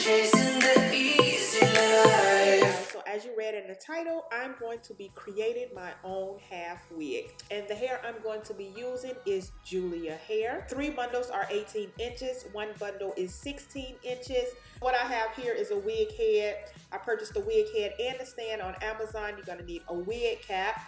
chasing the easy life. So as you read in the title, I'm going to be creating my own half wig. And the hair I'm going to be using is Juila hair. 3 bundles are 18 inches. 1 bundle is 16 inches. What I have here is a wig head. I purchased the wig head and the stand on Amazon. You're going to need a wig cap,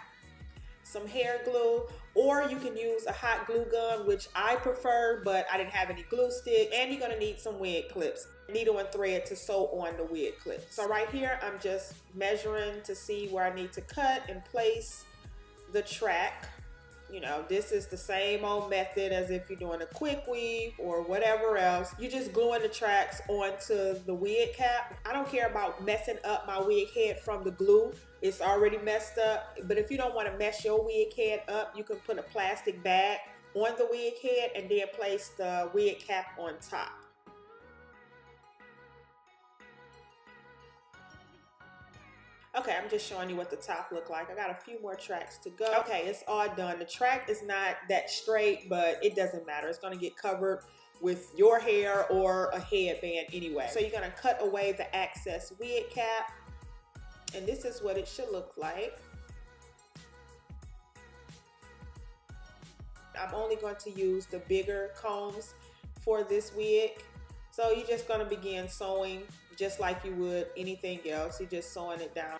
some hair glue, or you can use a hot glue gun, which I prefer, but I didn't have any glue stick. And you're gonna need some wig clips, needle and thread to sew on the wig clips. So right here, I'm just measuring to see where I need to cut and place the track. You know, this is the same old method as if you're doing a quick weave or whatever else. You're just gluing the tracks onto the wig cap. I don't care about messing up my wig head from the glue. It's already messed up. But if you don't want to mess your wig head up, you can put a plastic bag on the wig head and then place the wig cap on top. Okay, I'm just showing you what the top look like. I got a few more tracks to go. Okay, it's all done. The track is not that straight, but it doesn't matter. It's gonna get covered with your hair or a headband anyway. So you're gonna cut away the excess wig cap, and this is what it should look like. I'm only going to use the bigger combs for this wig. So you're just gonna begin sewing just like you would anything else. You're just sewing it down.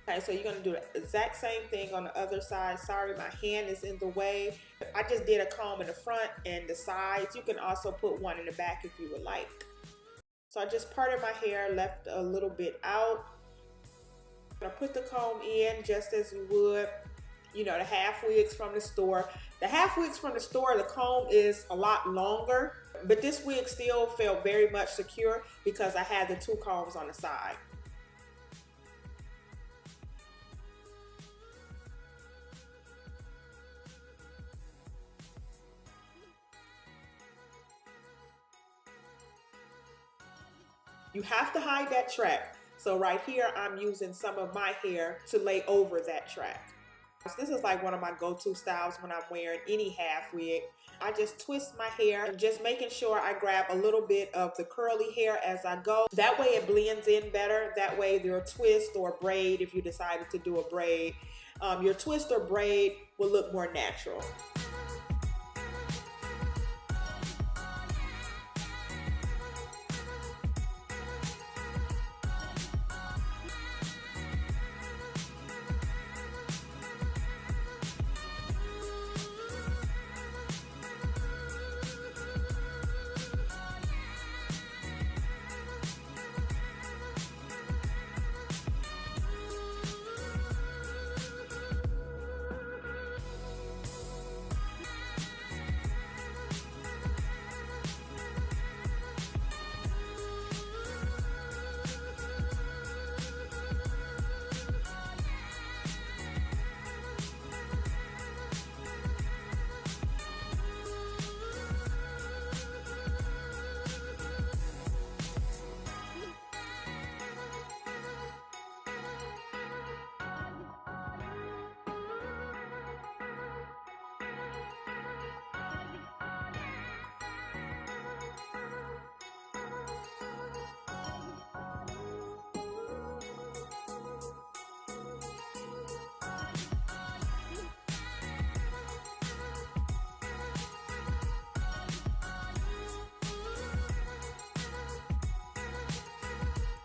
Okay, so you're gonna do the exact same thing on the other side. Sorry, my hand is in the way. I just did a comb in the front and the sides. You can also put one in the back if you would like. So I just parted my hair, left a little bit out. I'm gonna put the comb in just as you would, you know, the half wigs from the store. The half wigs from the store, the comb is a lot longer, but this wig still felt very much secure because I had the 2 combs on the side. You have to hide that track. So right here, I'm using some of my hair to lay over that track. This is like one of my go-to styles when I'm wearing any half wig. I just twist my hair and just making sure I grab a little bit of the curly hair as I go. That way it blends in better. That way your twist or braid, if you decided to do a braid, your twist or braid will look more natural.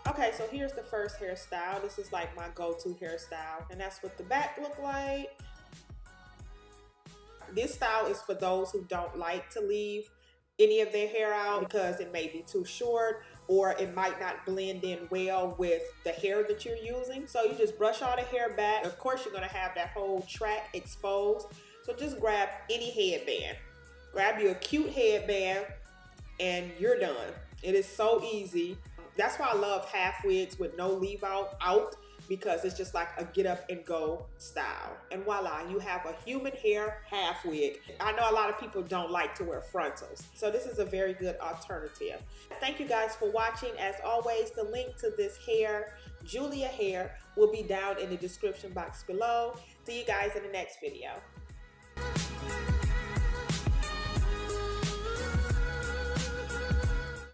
Okay, so here's the first hairstyle. This is like my go-to hairstyle, and that's what the back look like. This style is for those who don't like to leave any of their hair out because it may be too short or it might not blend in well with the hair that you're using. So you just brush all the hair back. Of course, you're gonna have that whole track exposed. So just grab any headband. Grab you a cute headband and you're done. It is so easy. That's why I love half wigs with no leave out because it's just like a get up and go style. And voila, you have a human hair half wig. I know a lot of people don't like to wear frontals, so this is a very good alternative. Thank you guys for watching. As always, the link to this hair, Juila hair, will be down in the description box below. See you guys in the next video.